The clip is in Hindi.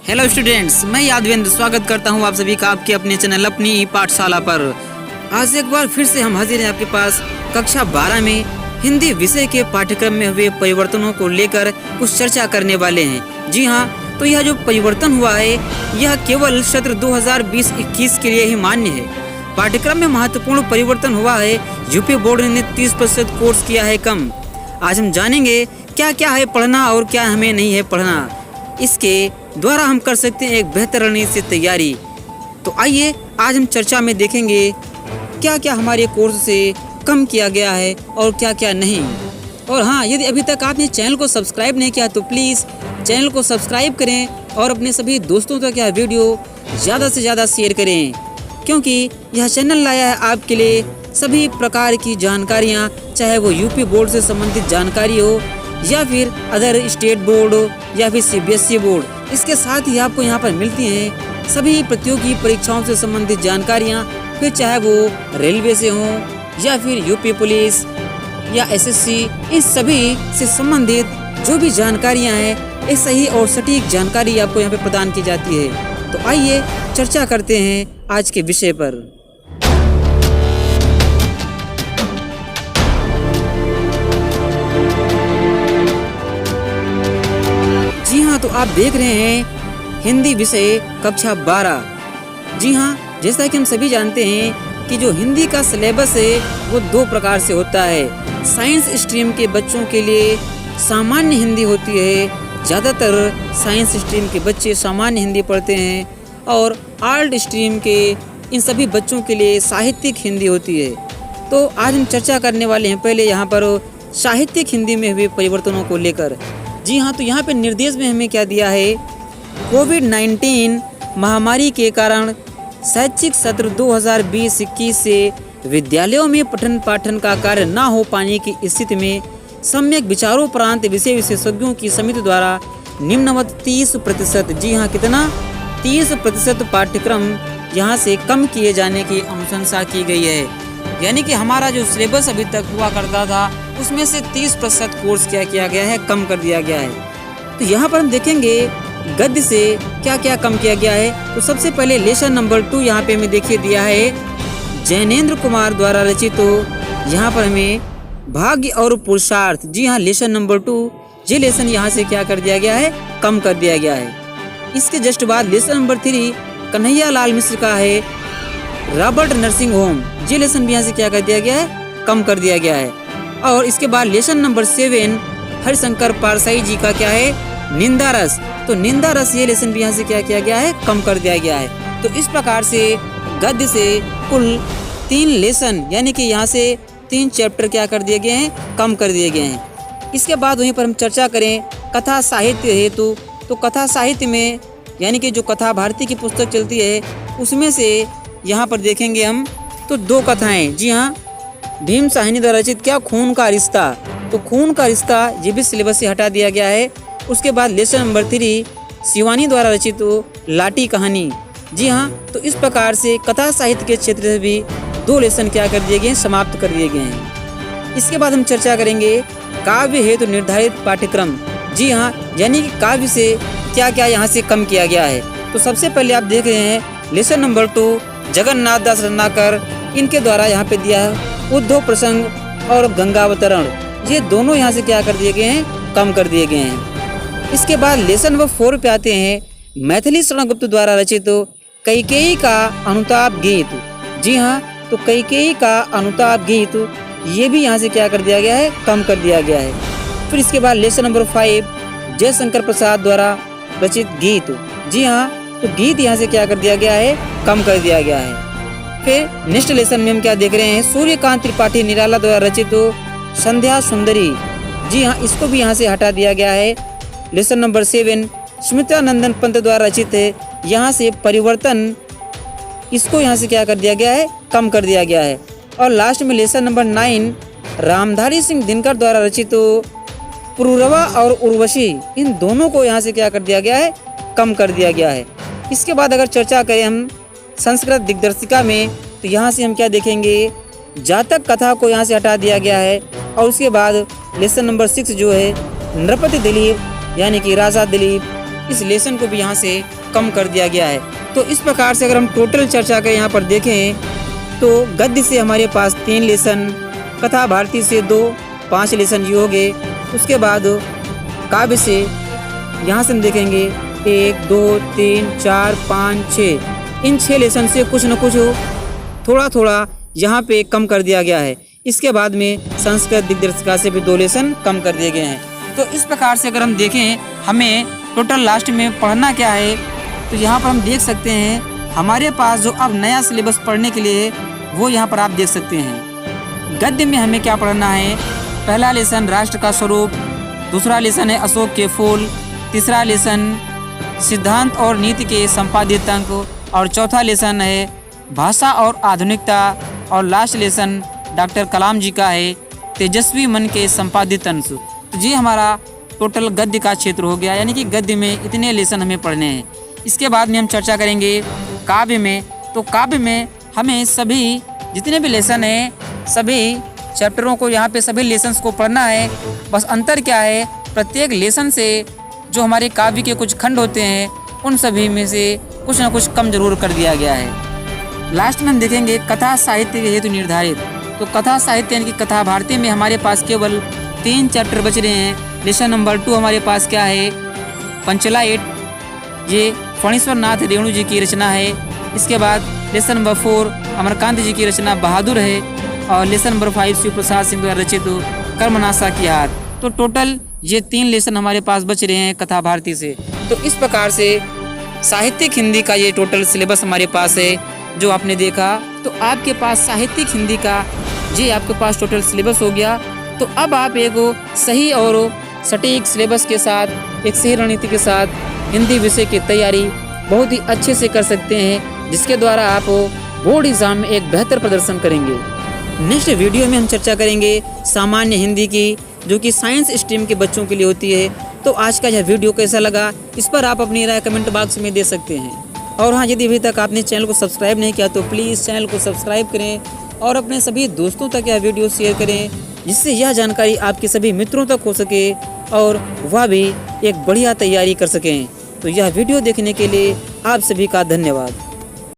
हेलो स्टूडेंट्स, मैं यादवेंद्र स्वागत करता हूं आप सभी का आपके अपने चैनल अपनी ई पाठशाला पर। आज एक बार फिर से हम हाजिर हैं आपके पास कक्षा 12 में हिंदी विषय के पाठ्यक्रम में हुए परिवर्तनों को लेकर कुछ चर्चा करने वाले हैं। जी हां, तो यह जो परिवर्तन हुआ है यह केवल सत्र 2020-21 के लिए ही मान्य है। पाठ्यक्रम में महत्वपूर्ण परिवर्तन हुआ है। यूपी बोर्ड ने 30% कोर्स किया है कम। आज हम जानेंगे क्या क्या है पढ़ना और क्या हमें नहीं है पढ़ना। इसके द्वारा हम कर सकते हैं एक बेहतर रणनीति से तैयारी। तो आइए आज हम चर्चा में देखेंगे क्या क्या हमारे कोर्स से कम किया गया है और क्या क्या नहीं। और हाँ, यदि अभी तक आपने चैनल को सब्सक्राइब नहीं किया तो प्लीज़ चैनल को सब्सक्राइब करें और अपने सभी दोस्तों तक यह वीडियो ज़्यादा से ज़्यादा शेयर करें, क्योंकि यह चैनल लाया है आपके लिए सभी प्रकार की जानकारियाँ, चाहे वो यूपी बोर्ड से संबंधित जानकारी हो या फिर अदर स्टेट बोर्ड या फिर सीबीएसई बोर्ड। इसके साथ ही आपको यहाँ पर मिलती हैं सभी प्रतियोगी परीक्षाओं से संबंधित जानकारियाँ, फिर चाहे वो रेलवे से हो या फिर यूपी पुलिस या एसएससी, इन सभी से संबंधित जो भी जानकारियाँ हैं, एक सही और सटीक जानकारी आपको यहाँ पे प्रदान की जाती है। तो आइए चर्चा करते हैं आज के विषय पर। जी हाँ, तो आप देख रहे हैं हिंदी विषय कक्षा 12। जी हाँ, जैसा कि हम सभी जानते हैं कि जो हिंदी का सिलेबस है वो दो प्रकार से होता है। साइंस स्ट्रीम के बच्चों के लिए सामान्य हिंदी होती है, ज़्यादातर साइंस स्ट्रीम के बच्चे सामान्य हिंदी पढ़ते हैं, और आर्ट स्ट्रीम के इन सभी बच्चों के लिए साहित्यिक हिंदी होती है। तो आज हम चर्चा करने वाले हैं पहले यहाँ पर साहित्यिक हिंदी में हुए परिवर्तनों को लेकर। जी हाँ, तो यहाँ पे निर्देश में हमें क्या दिया है, कोविड-19 महामारी के कारण शैक्षिक सत्र 2020-21 से विद्यालयों में पठन पाठन का कार्य न हो पाने की स्थिति में सम्यक विचारोपरांत विषय विशेषज्ञों की समिति द्वारा निम्नवत 30%, जी हाँ कितना 30% पाठ्यक्रम यहाँ से कम किए जाने की अनुशंसा की गई है। यानी कि हमारा जो सिलेबस अभी तक हुआ करता था उसमें से 30% कोर्स क्या किया गया है, कम कर दिया गया है। तो यहाँ पर हम देखेंगे गद्य से क्या क्या कम किया गया है। तो सबसे पहले लेसन नंबर 2 यहाँ पे हमें देखिए दिया है जैनेन्द्र कुमार द्वारा रचित। तो यहाँ पर हमें भाग्य और पुरुषार्थ, जी हाँ लेसन नंबर 2, ये लेसन यहाँ से क्या कर दिया गया है, कम कर दिया गया है। इसके जस्ट बाद लेसन नंबर 3 कन्हैया लाल मिश्र का है रॉबर्ट नर्सिंग होम, ये लेसन भी यहाँ से क्या कर दिया गया है, कम कर दिया गया है। और इसके बाद लेसन नंबर 7 हरिशंकर पारसाई जी का क्या है, निंदा रस। तो निंदा रस ये लेसन भी यहाँ से क्या किया गया है, कम कर दिया गया है। तो इस प्रकार से गद्य से कुल 3 लेसन यानी कि यहाँ से 3 चैप्टर क्या कर दिए गए हैं, कम कर दिए गए हैं। इसके बाद वहीं पर हम चर्चा करें कथा साहित्य हेतु। तो कथा साहित्य में यानी कि जो कथा भारती की पुस्तक चलती है उसमें से यहाँ पर देखेंगे हम तो 2 कथाएं, जी हाँ भीम साहनी द्वारा रचित क्या खून का रिश्ता। तो खून का रिश्ता ये भी सिलेबस से हटा दिया गया है। उसके बाद लेसन नंबर 3 शिवानी द्वारा रचित लाठी कहानी। जी हाँ, तो इस प्रकार से कथा साहित्य के क्षेत्र से भी 2 लेसन क्या कर दिए गए हैं, समाप्त कर दिए गए हैं। इसके बाद हम चर्चा करेंगे काव्य हेतु निर्धारित पाठ्यक्रम। जी हाँ, यानी कि काव्य से क्या क्या यहाँ से कम किया गया है। तो सबसे पहले आप देख रहे हैं लेसन नंबर 2 जगन्नाथ दास रत्नाकर, इनके द्वारा यहाँ पे दिया है उद्धव प्रसंग और गंगावतरण, ये दोनों यहाँ से क्या कर दिए गए हैं, कम कर दिए गए हैं। इसके बाद लेसन नंबर 4 पे आते हैं मैथिली शरण गुप्त द्वारा रचित कैकेयी का अनुताप गीत। जी हाँ, तो कैकेयी का अनुताप गीत ये भी यहाँ से क्या कर दिया गया है, कम कर दिया गया है। फिर इसके बाद लेसन नंबर 5 जयशंकर प्रसाद द्वारा रचित गीत। जी हाँ, तो गीत यहाँ से क्या कर दिया गया है, कम कर दिया गया है। फिर नेक्स्ट लेसन में हम क्या देख रहे हैं सूर्यकांत त्रिपाठी निराला द्वारा रचित संध्या सुंदरी। जी हाँ, इसको भी यहाँ से हटा दिया गया है। लेसन नंबर 7 स्मितानंदन पंत द्वारा रचित है, यहाँ से परिवर्तन, इसको यहाँ से क्या कर दिया गया है, कम कर दिया गया है। और लास्ट में लेसन नंबर 9 रामधारी सिंह दिनकर द्वारा रचित पुरुरवा और उर्वशी, इन दोनों को यहाँ से क्या कर दिया गया है, कम कर दिया गया है। इसके बाद अगर चर्चा करें हम संस्कृत दिग्दर्शिका में, तो यहाँ से हम क्या देखेंगे जातक कथा को यहाँ से हटा दिया गया है। और उसके बाद लेसन नंबर 6 जो है नृपति दिलीप यानी कि राजा दिलीप, इस लेसन को भी यहाँ से कम कर दिया गया है। तो इस प्रकार से अगर हम टोटल चर्चा का यहाँ पर देखें तो गद्य से हमारे पास 3 लेसन, कथा भारती से 2, 5 लेसन ये हो गए। उसके बाद काव्य से यहाँ से हम देखेंगे 1, 2, 3, 4, 5, 6, इन 6 लेसन से कुछ न कुछ थोड़ा थोड़ा यहाँ पे कम कर दिया गया है। इसके बाद में संस्कृत दिग्दर्शिका से भी 2 लेसन कम कर दिए गए हैं। तो इस प्रकार से अगर हम देखें हमें टोटल लास्ट में पढ़ना क्या है, तो यहाँ पर हम देख सकते हैं हमारे पास जो अब नया सिलेबस पढ़ने के लिए वो यहाँ पर आप देख सकते हैं। गद्य में हमें क्या पढ़ना है, पहला लेसन राष्ट्र का स्वरूप, दूसरा लेसन है अशोक के फूल, तीसरा लेसन सिद्धांत और नीति के संपादित अंक, और चौथा लेसन है भाषा और आधुनिकता, और लास्ट लेसन डॉक्टर कलाम जी का है तेजस्वी मन के संपादित अंश। तो ये हमारा टोटल गद्य का क्षेत्र हो गया, यानी कि गद्य में इतने लेसन हमें पढ़ने हैं। इसके बाद में हम चर्चा करेंगे काव्य में। तो काव्य में हमें सभी जितने भी लेसन हैं सभी चैप्टरों को यहाँ पे सभी लेसन्स को पढ़ना है। बस अंतर क्या है, प्रत्येक लेसन से जो हमारे काव्य के कुछ खंड होते हैं उन सभी में से कुछ ना कुछ कम जरूर कर दिया गया है। लास्ट में हम देखेंगे कथा साहित्य के हेतु निर्धारित। तो कथा साहित्य यानी कि कथा भारती में हमारे पास केवल 3 चैप्टर बच रहे हैं। लेसन नंबर 2 हमारे पास क्या है, पंचला 8, ये फणीश्वर नाथ रेणु जी की रचना है। इसके बाद लेसन नंबर 4 अमरकांत जी की रचना बहादुर है, और लेसन नंबर 5 शिव प्रसाद सिंह द्वारा रचित कर्मनाशा की हार। तो टोटल ये 3 लेसन हमारे पास बच रहे हैं कथा भारती से। तो इस प्रकार से साहित्यिक हिंदी का ये टोटल सिलेबस हमारे पास है जो आपने देखा। तो आपके पास साहित्यिक हिंदी का ये आपके पास टोटल सिलेबस हो गया। तो अब आप एक सही और सटीक सिलेबस के साथ, एक सही रणनीति के साथ हिंदी विषय की तैयारी बहुत ही अच्छे से कर सकते हैं, जिसके द्वारा आप बोर्ड एग्जाम में एक बेहतर प्रदर्शन करेंगे। नेक्स्ट वीडियो में हम चर्चा करेंगे सामान्य हिंदी की, जो कि साइंस स्ट्रीम के बच्चों के लिए होती है। तो आज का यह वीडियो कैसा लगा, इस पर आप अपनी राय कमेंट बॉक्स में दे सकते हैं। और हाँ, यदि अभी तक आपने चैनल को सब्सक्राइब नहीं किया तो प्लीज़ चैनल को सब्सक्राइब करें और अपने सभी दोस्तों तक यह वीडियो शेयर करें, जिससे यह जानकारी आपके सभी मित्रों तक हो सके और वह भी एक बढ़िया तैयारी कर सकें। तो यह वीडियो देखने के लिए आप सभी का धन्यवाद।